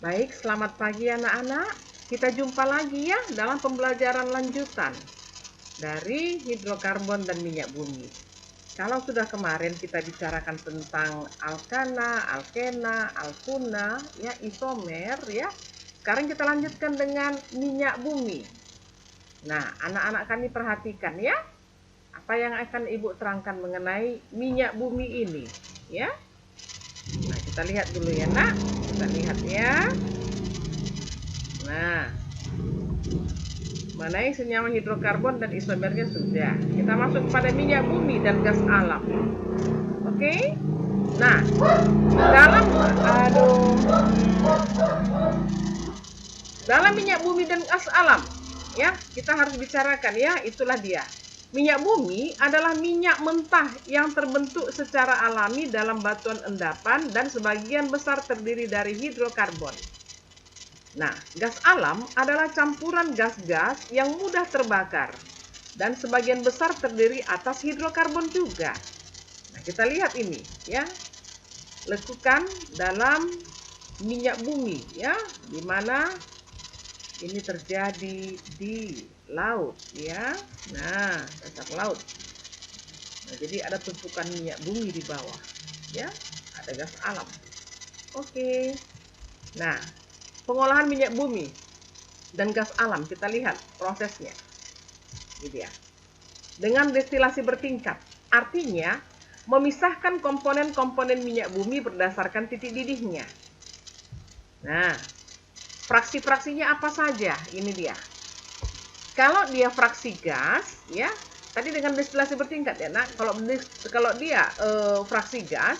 Baik, selamat pagi anak-anak. Kita jumpa lagi ya dalam pembelajaran lanjutan dari hidrokarbon dan minyak bumi. Kalau sudah kemarin kita bicarakan tentang alkana, alkena, alkuna, ya isomer ya. Sekarang kita lanjutkan dengan minyak bumi. Nah, anak-anak kami perhatikan ya. Apa yang akan Ibu terangkan mengenai minyak bumi ini, ya? Nah, kita lihat dulu ya, Nak. Kita lihat ya. Nah, mengenai senyawa hidrokarbon dan isomernya sudah. Kita masuk pada minyak bumi dan gas alam. Oke? Nah, dalam minyak bumi dan gas alam, ya, kita harus bicarakan ya, itulah dia. Minyak bumi adalah minyak mentah yang terbentuk secara alami dalam batuan endapan dan sebagian besar terdiri dari hidrokarbon. Nah, gas alam adalah campuran gas-gas yang mudah terbakar dan sebagian besar terdiri atas hidrokarbon juga. Nah, kita lihat ini ya. Lekukan dalam minyak bumi ya, di mana ini terjadi di laut ya. Nah, dasar laut. Nah, jadi ada tumpukan minyak bumi di bawah ya. Ada gas alam. Oke. Nah, pengolahan minyak bumi dan gas alam, kita lihat prosesnya. Ini dia. Dengan destilasi bertingkat, artinya memisahkan komponen-komponen minyak bumi berdasarkan titik didihnya. Nah, fraksi-fraksinya apa saja? Ini dia. Kalau dia fraksi gas, ya, tadi dengan destilasi bertingkat ya, Nak. Kalau dia fraksi gas,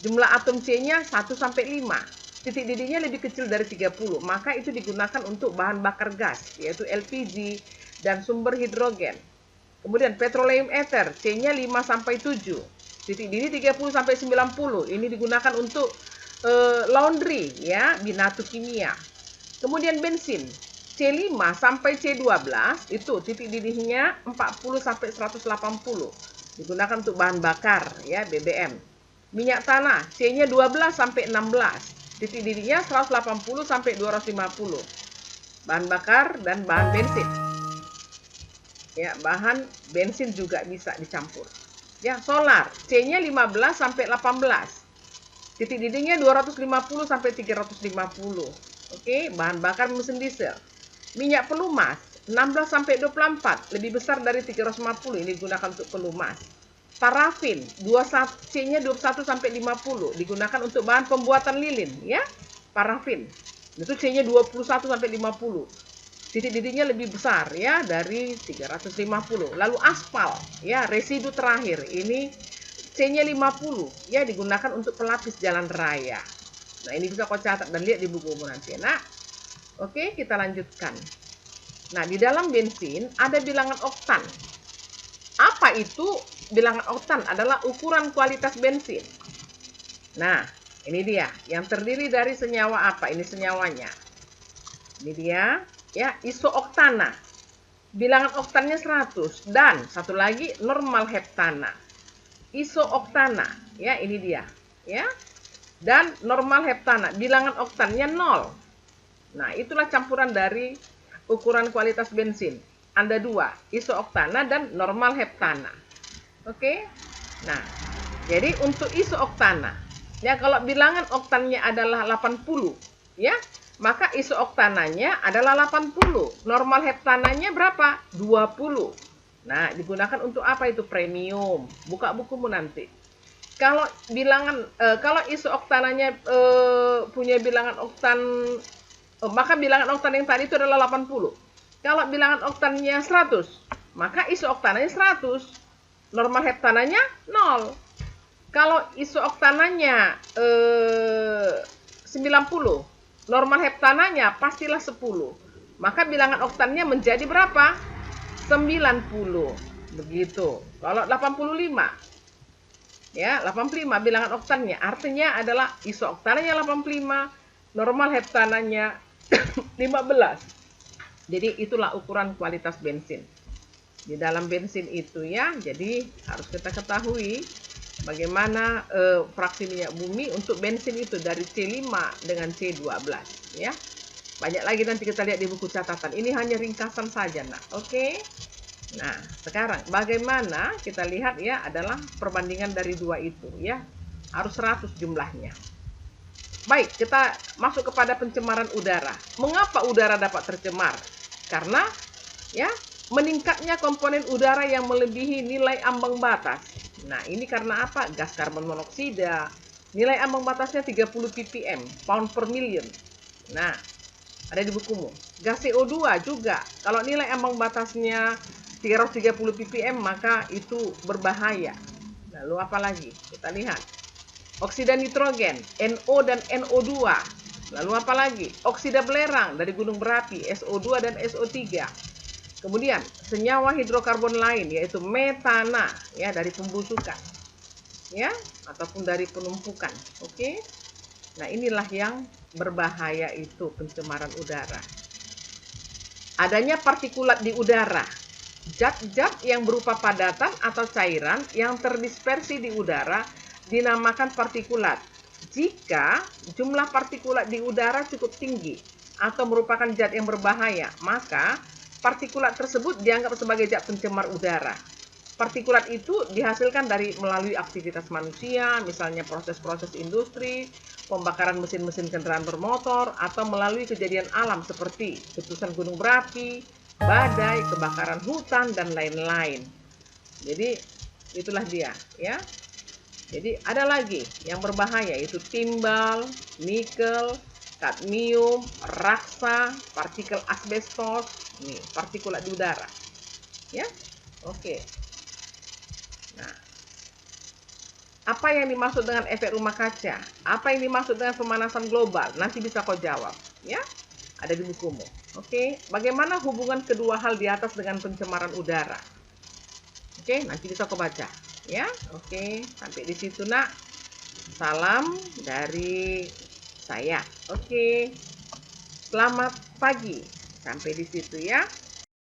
jumlah atom C-nya 1 sampai 5. Titik didihnya lebih kecil dari 30, maka itu digunakan untuk bahan bakar gas, yaitu LPG dan sumber hidrogen. Kemudian petroleum ether, C-nya 5 sampai 7. Titik didih 30 sampai 90. Ini digunakan untuk laundry ya, binatu kimia. Kemudian bensin, C5 sampai C12 itu titik didihnya 40 sampai 180. Digunakan untuk bahan bakar ya, BBM. Minyak tanah, C-nya 12 sampai 16. Titik didihnya 180 sampai 250. Bahan bakar dan bahan bensin. Ya, bahan bensin juga bisa dicampur. Ya, solar, C-nya 15 sampai 18. Titik didihnya 250 sampai 350. Oke, bahan bakar mesin diesel. Minyak pelumas 16 sampai 24, lebih besar dari 350, ini digunakan untuk pelumas. Parafin, C-nya 21 sampai 50, digunakan untuk bahan pembuatan lilin, ya. Parafin. Itu C-nya 21 sampai 50. Titik didihnya lebih besar ya dari 350. Lalu aspal, ya, residu terakhir. Ini C-nya 50, ya, digunakan untuk pelapis jalan raya. Nah, ini bisa kau catat dan lihat di bukumu nanti, Nak. Oke, kita lanjutkan. Nah, di dalam bensin ada bilangan oktan. Apa itu bilangan oktan? Adalah ukuran kualitas bensin. Nah, ini dia. Yang terdiri dari senyawa apa? Ini senyawanya. Ini dia, ya, isooktana. Bilangan oktannya 100. Dan satu lagi normal heptana. Isooktana, ya, ini dia, ya. Dan normal heptana, bilangan oktannya 0. Nah, itulah campuran dari ukuran kualitas bensin. Ada dua, isooktana dan normal heptana. Oke. Nah, jadi untuk isooktana, ya, kalau bilangan oktannya adalah 80, ya, maka isooktananya adalah 80. Normal heptananya berapa? 20. Nah, digunakan untuk apa itu? Premium. Buka bukumu nanti. Kalau kalau isooktananya punya bilangan oktan, maka bilangan oktan yang tadi itu adalah 80. Kalau bilangan oktannya 100, maka isooktananya 100. Normal heptananya 0. Kalau isooktananya 90, normal heptananya pastilah 10. Maka bilangan oktannya menjadi berapa? 90. Begitu. Kalau 85, ya, 85 bilangan oktannya, artinya adalah isooktananya 85, normal heptananya 15. Jadi itulah ukuran kualitas bensin. Di dalam bensin itu ya, jadi harus kita ketahui bagaimana fraksi minyak bumi untuk bensin itu dari C5 dengan C12 ya. Banyak lagi nanti kita lihat di buku catatan. Ini hanya ringkasan saja, nak. Oke. Nah, sekarang bagaimana kita lihat ya adalah perbandingan dari dua itu ya. Harus 100 jumlahnya. Baik, kita masuk kepada pencemaran udara. Mengapa udara dapat tercemar? Karena ya meningkatnya komponen udara yang melebihi nilai ambang batas. Nah, ini karena apa? Gas karbon monoksida. Nilai ambang batasnya 30 ppm, pound per million. Nah, ada di bukumu. Gas CO2 juga. Kalau nilai ambang batasnya 330 ppm, maka itu berbahaya. Lalu apa lagi? Kita lihat. Oksida nitrogen, NO dan NO2. Lalu apa lagi? Oksida belerang dari gunung berapi, SO2 dan SO3. Kemudian senyawa hidrokarbon lain yaitu metana ya dari pembusukan ya ataupun dari penumpukan. Oke. Nah, inilah yang berbahaya itu pencemaran udara. Adanya partikulat di udara. Zat-zat yang berupa padatan atau cairan yang terdispersi di udara dinamakan partikulat. Jika jumlah partikulat di udara cukup tinggi atau merupakan zat yang berbahaya, maka partikulat tersebut dianggap sebagai zat pencemar udara. Partikulat itu dihasilkan melalui aktivitas manusia, misalnya proses-proses industri, pembakaran mesin-mesin kendaraan bermotor, atau melalui kejadian alam seperti letusan gunung berapi, badai, kebakaran hutan, dan lain-lain. Jadi itulah dia ya. Jadi ada lagi yang berbahaya yaitu timbal, nikel, kadmium, raksa, partikel asbestos, nih partikulat di udara, ya, oke. Nah, apa yang dimaksud dengan efek rumah kaca? Apa yang dimaksud dengan pemanasan global? Nanti bisa kau jawab, ya, ada di bukumu. Oke, bagaimana hubungan kedua hal di atas dengan pencemaran udara? Oke, nanti bisa kau baca, ya. Oke, sampai di situ nak. Salam dari saya. Oke. Selamat pagi. Sampai di situ ya.